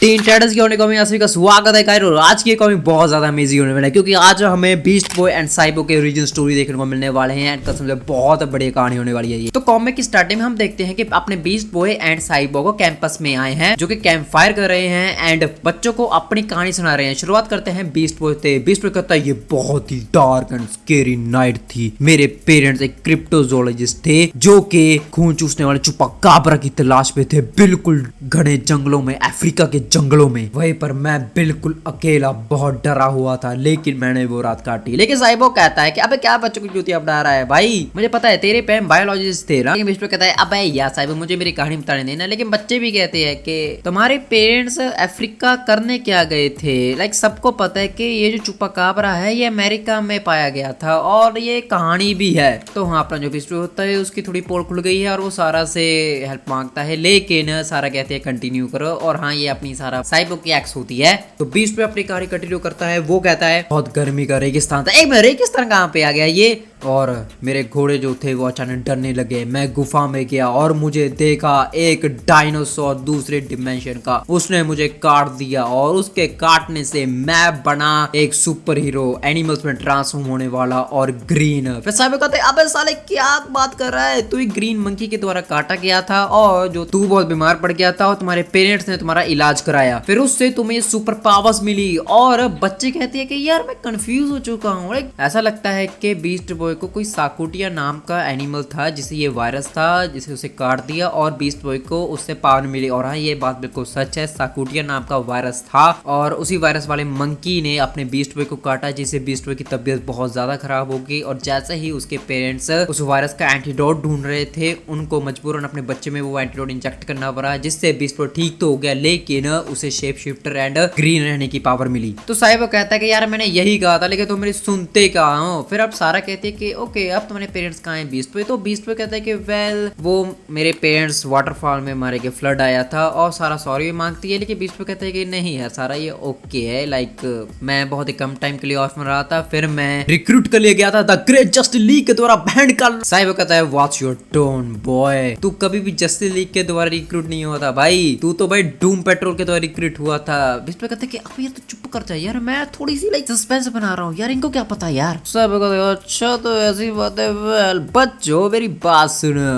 Teen Titans की होने को सभी का स्वागत है कायरो। आज की कॉमिक बहुत ज्यादा अमेजिंग होने वाला है क्योंकि आज हमें बीस्ट बॉय एंड साइबो के ओरिजिन स्टोरी देखने को मिलने वाले हैं एंड कसम से बहुत बड़ी कहानी होने वाली है ये। तो कॉमिक की स्टार्टिंग में हम देखते हैं कि अपने बीस्ट बॉय एंड साइबो को कैंपस में आए हैं जो कि कैंप फायर कर रहे हैं एंड बच्चों को अपनी कहानी सुना रहे हैं। शुरुआत करते हैं बीस्ट बॉय से। बीस्ट बॉय कहता है ये बहुत ही डार्क एंड स्केरी नाइट थी। मेरे पेरेंट्स एक क्रिप्टोजोलॉजिस्ट थे जो कि खून चूसने वाले चुपाकाब्रा की तलाश में थे, बिल्कुल घने जंगलों में, अफ्रीका के जंगलों में। वहीं पर मैं बिल्कुल अकेला बहुत डरा हुआ था, लेकिन मैंने वो रात काटी। लेकिन साइबो कहता है कि अबे क्या बच्चों की जूतियां बना रहा है भाई, मुझे पता है तेरे पेरेंट्स बायोलॉजिस्ट थे ना। लेकिन कहता है अबे यार साइबो मुझे मेरी कहानी बताने देना। लेकिन बच्चे भी कहते हैं कि तुम्हारे पेरेंट्स अफ्रीका करने क्या गए थे। लाइक सबको पता है कि ये जो चुपाकाब्रा है ये अमेरिका में पाया गया था और ये कहानी भी है। तो हाँ, अपना जो भी स्टोरी होता है उसकी थोड़ी पोल खुल गई है और वो सारा से हेल्प मांगता है, लेकिन सारा कहते हैं कंटिन्यू करो। और हाँ, ये अपनी सारा साइबो की एक्स होती है। तो बीस्ट पे अपनी कहानी कंटिन्यू करता है। वो कहता है बहुत गर्मी का रेगिस्तान था। एक मिनट, रेगिस्तान कहाँ पे आ गया ये? और मेरे घोड़े जो थे वो अचानक डरने लगे। मैं गुफा में गया और मुझे देखा एक डायनासोर दूसरे डिमेंशन का। उसने मुझे काट दिया और उसके काटने से मैं बना एक सुपर हीरो, एनिमल्स में ट्रांसफॉर्म होने वाला और ग्रीन। फिर साहब कहते हैं अबे साले क्या बात कर रहा है, तू एक ग्रीन मंकी के द्वारा काटा गया था और जो तू बहुत बीमार पड़ गया था और तुम्हारे पेरेंट्स ने तुम्हारा इलाज कराया, फिर उससे तुम्हें सुपर पावर्स मिली। और बच्चे कहते हैं कि यार मैं कंफ्यूज हो चुका हूँ। ऐसा लगता है कि बीस्ट बॉय को कोई साकुटिया नाम का एनिमल था जिसे ये वायरस था, जिसे उसे काट दिया और बीस्ट बॉय को उससे पावर मिली। और हाँ, ये बात बिल्कुल सच है, साकुटिया नाम का वायरस था और उसी वायरस वाले मंकी ने अपने बीस्ट बॉय को काटा, जिससे बीस्ट बॉय की तबीयत बहुत ज्यादा खराब हो गई। और जैसे ही उसके पेरेंट्स उस वायरस का एंटीडोट ढूंढ रहे थे, उनको मजबूरन अपने बच्चे में वो एंटीडोट इंजेक्ट करना पड़ा, जिससे बीस्ट बॉय ठीक तो हो गया, लेकिन उसे शेप शिफ्टर एंड ग्रीन रहने की पावर मिली। तो साहिब कहता है कि यार मैंने यही कहा था, लेकिन तुम मेरी सुनते कहाँ हो। फिर अब सारा कहती है कि ओके अब तुम्हारे पेरेंट्स कहाँ हैं बीस्ट बॉय? तो बीस्ट बॉय कहता है कि वेल वो मेरे पेरेंट्स वाटरफॉल में मारे के, फ्लड आया था। और सारा सॉरी भी मांगती है, लेकिन बीस्ट बॉय कहता है कि नहीं है सारा ये ओके है। लाइक मैं बहुत ही कम टाइम के लिए ऑफ में रहा था, फिर मैं रिक्रूट कर लिया गया था द ग्रेट जस्टिस लीग के द्वारा बैंड का। साहिब कहता है व्हाट्स योर टोन बॉय, तू कभी भी जस्टिस लीग के द्वारा रिक्रूट नहीं हुआ था भाई, तू तो भाई डूम पेट्रोल के द्वारा रिक्रूट हुआ था। बीस्ट बॉय कहता है कि अब यार तो चुप कर जा यार, मैं थोड़ी सी लाइक सस्पेंस बना रहा हूँ यार, इनको क्या पता यार। साहिब कहता है अच्छा तो ऐसी बात है। वेल बच्चों मेरी बात सुनो,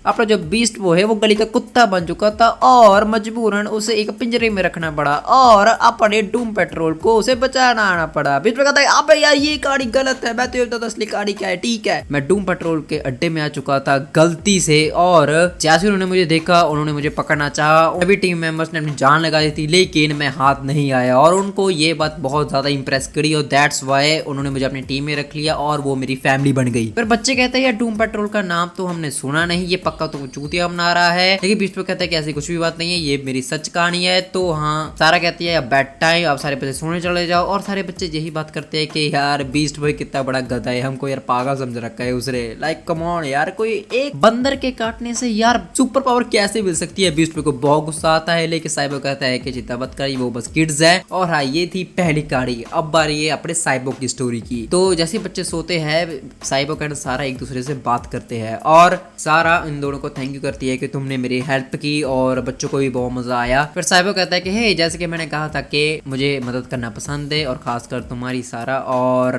अपना जो बीस्ट वो है वो गली का कुत्ता बन चुका था और मजबूरन उसे एक पिंजरे में रखना पड़ा और अपने डूम पेट्रोल को उसे बचाना आना पड़ा। बीच में कहता है अबे यार ये गाड़ी गलत है, मैं तो ये बता असली गाड़ी क्या है। ठीक है, मैं डूम पेट्रोल के अड्डे में आ चुका था गलती से और जैसे उन्होंने मुझे देखा उन्होंने मुझे पकड़ना चाहा। सभी टीम मेंबर्स ने अपनी जान लगा दी थी, लेकिन मैं हाथ नहीं आया और उनको ये बात बहुत ज्यादा इंप्रेस करी और दैट्स वाई उन्होंने मुझे अपनी टीम में रख लिया और वो मेरी फैमिली बन गई। फिर बच्चे कहते हैं यार डूम पेट्रोल का नाम तो हमने सुना नहीं, ये पक्का तो चूतिया बना रहा है। लेकिन बीच में कहता है कि ऐसी कुछ भी बात नहीं है, ये मेरी सच कहानी है। तो हाँ, सारा कहती है अब बेड टाइम, अब सारे बच्चे सोने चले जाओ। और सारे बच्चे यही बात करते हैं कि यार बीस्ट बॉय कितना बड़ा गधा है, हमको यार पागल समझ रखा है उसने। लाइक कम ऑन यार, कोई एक बंदर के काटने से यार सुपर पावर कैसे मिल सकती है? बीस्ट बॉय को बहुत गुस्सा आता है, लेकिन साइबो कहता है कि चिंता मत करिए, वो बस किड्स है। और हाँ, ये थी पहली कहानी। अब बारी है अपने साइबो की स्टोरी की। तो जैसे बच्चे सोते हैं, साइबो कहता सारा एक दूसरे से बात करते हैं और सारा इन दोनों को थैंक यू करती है कि तुमने मेरी हेल्प की और बच्चों को भी बहुत मजा आया। फिर साहिबो कहता है कि हे, जैसे कि मैंने कहा था कि मुझे मदद करना पसंद है और खासकर तुम्हारी सारा। और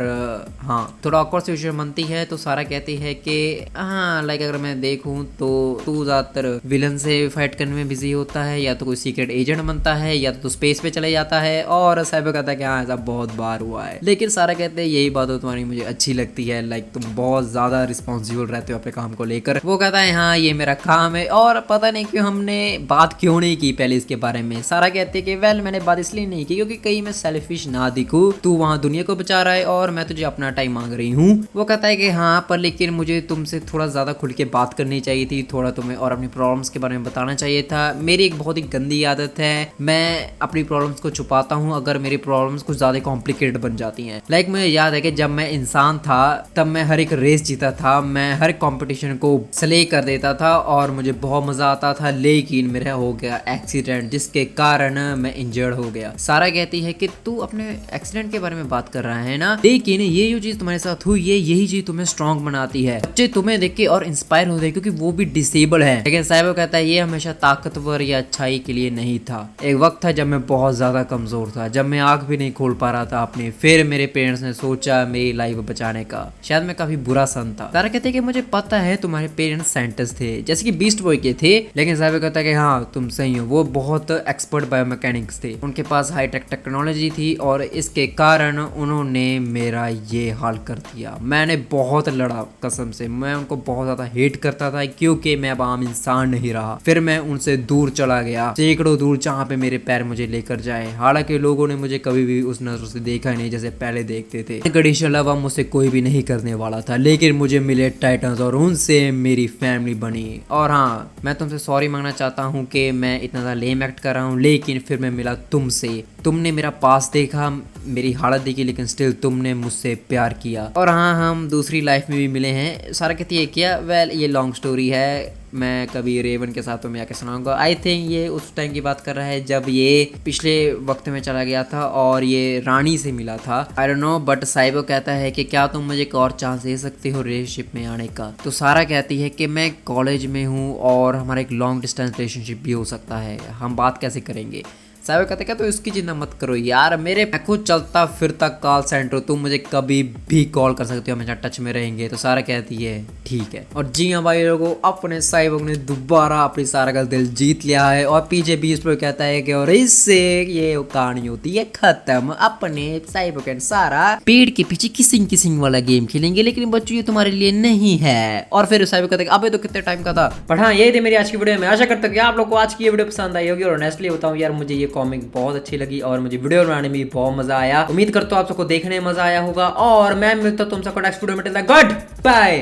हाँ, थोड़ा ऑकवर्ड सिचुएशन बनती है तो सारा कहती है कि हाँ लाइक अगर मैं देखूं तो तू ज्यादातर विलन से फाइट करने में बिजी होता है, या तो कोई सीक्रेट एजेंट बनता है, या तो स्पेस पे चले जाता है। और साहिबो कहता है कि हाँ ऐसा बहुत बार हुआ है, लेकिन सारा कहते हैं यही बात तुम्हारी मुझे अच्छी लगती है, लाइक तुम बहुत ज्यादा रिस्पॉन्सिबल रहते हो अपने काम को लेकर। वो कहता है हाँ ये मेरा काम है और पता नहीं क्यों हमने बात क्यों नहीं की पहले इसके बारे में। सारा कहते हैं कि वेल मैंने बात इसलिए नहीं की क्योंकि कहीं मैं सेल्फिश ना दिखूं, तू वहां दुनिया को बचा रहा है और मैं तुझे अपना टाइम मांग रही हूँ। वो कहता है कि हाँ पर लेकिन मुझे तुमसे थोड़ा ज्यादा खुल के बात करनी चाहिए थी, थोड़ा तुम्हें और अपनी प्रॉब्लम्स के बारे में बताना चाहिए था। मेरी एक बहुत ही गंदी आदत है, मैं अपनी प्रॉब्लम्स को छुपाता हूँ अगर मेरी प्रॉब्लम्स कुछ ज्यादा कॉम्प्लिकेटेड बन जाती हैं। लाइक मुझे याद है कि जब मैं इंसान था तब मैं हर एक रेस जीता था, मैं हर कॉम्पिटिशन को स्ले कर देता लेता था और मुझे बहुत मजा आता था, लेकिन मेरा हो गया एक्सीडेंट जिसके कारण मैं इंजर्ड हो गया। सारा कहती है कि तू अपने एक्सीडेंट के बारे में बात कर रहा है ना, लेकिन ये जो चीज तुम्हारे साथ हुई है यही चीज तुम्हें स्ट्रॉन्ग बनाती है। बच्चे तुम्हें देख के और इंस्पायर होते हैं क्योंकि वो भी डिसेबल है। लेकिन साइबो कहता है ये हमेशा ताकतवर या अच्छाई के लिए नहीं था। एक वक्त था जब मैं बहुत ज्यादा कमजोर था, जब मैं आंख भी नहीं खोल पा रहा था अपनी। फिर मेरे पेरेंट्स ने सोचा मेरी लाइफ बचाने का। शायद मैं काफी बुरा सन था। सारा कहते कि मुझे पता है तुम्हारे पेरेंट्स साइंटिस्ट थे जैसे कि बीस्ट बॉय के थे, लेकिन साइबो कहता है कि हाँ तुम सही हो, वो बहुत एक्सपर्ट बायोमैकेनिक्स थे, उनके पास हाईटेक टेक्नोलॉजी थी और इसके कारण उन्होंने मेरा ये हाल कर दिया। मैंने बहुत लड़ा, कसम से मैं उनको बहुत ज्यादा हेट करता था क्योंकि मैं अब आम इंसान नहीं रहा। फिर मैं उनसे दूर चला गया, सैकड़ों दूर, जहाँ पे मेरे पैर मुझे लेकर जाए। हालांकि लोगों ने मुझे कभी भी उस नजर से देखा नहीं जैसे पहले देखते थे। कंडीशन अलावा मुझसे कोई भी नहीं करने वाला था, लेकिन मुझे मिले टाइटन्स और उनसे मेरी फैमिली बनी। और हाँ, मैं तुमसे सॉरी मांगना चाहता हूँ कि मैं इतना ज़्यादा लेम एक्ट कर रहा हूँ, लेकिन फिर मैं मिला तुमसे। तुमने मेरा पास देखा, मेरी हालत देखी, लेकिन स्टिल तुमने मुझसे प्यार किया। और हाँ, हम दूसरी लाइफ में भी मिले हैं। सारा कहती है क्या, वेल ये लॉन्ग स्टोरी है, मैं कभी रेवन के साथ तुम्हें आके सुनाऊंगा। आई थिंक ये उस टाइम की बात कर रहा है जब ये पिछले वक्त में चला गया था और ये रानी से मिला था। I don't know, but Saibo कहता है कि क्या तुम मुझे एक और चांस दे सकते हो रिलेशनशिप में आने का। तो सारा कहती है कि मैं कॉलेज में हूँ और हमारा एक लॉन्ग डिस्टेंस रिलेशनशिप भी हो सकता है, हम बात कैसे करेंगे। साइबो कहते क्या तो इसकी चिंता मत करो यार, मैं खुद चलता फिरता कॉल सेंटर, तुम मुझे कभी भी कॉल कर सकते हो, हमेशा टच में रहेंगे। तो सारा कहती है ठीक है। और जी हाँ भाई लोगों, अपने साइबो ने दोबारा अपनी सारा का दिल जीत लिया है। और पीछे बीच पर कहता है कि और इससे ये कहानी होती है खत्म। अपने साइबो के सारा पेड़ के पीछे किसिंग वाला गेम खेलेंगे, लेकिन बच्चों ये तुम्हारे लिए नहीं है। और फिर साइबो कहते हैं अबे तो कितने टाइम का था। पर हाँ, यही थी मेरी आज की वीडियो। मैं आशा करता हूँ कि आप लोग को आज की ये वीडियो पसंद आई होगी। और ऑनेस्टली बताऊँ यार, मुझे ये कॉमिक बहुत अच्छी लगी और मुझे वीडियो बनाने में भी बहुत मजा आया। उम्मीद करता हूँ आप सबको देखने में मजा आया होगा और मैं मिलता हूँ तुम सबको नेक्स्ट वीडियो में। Good bye.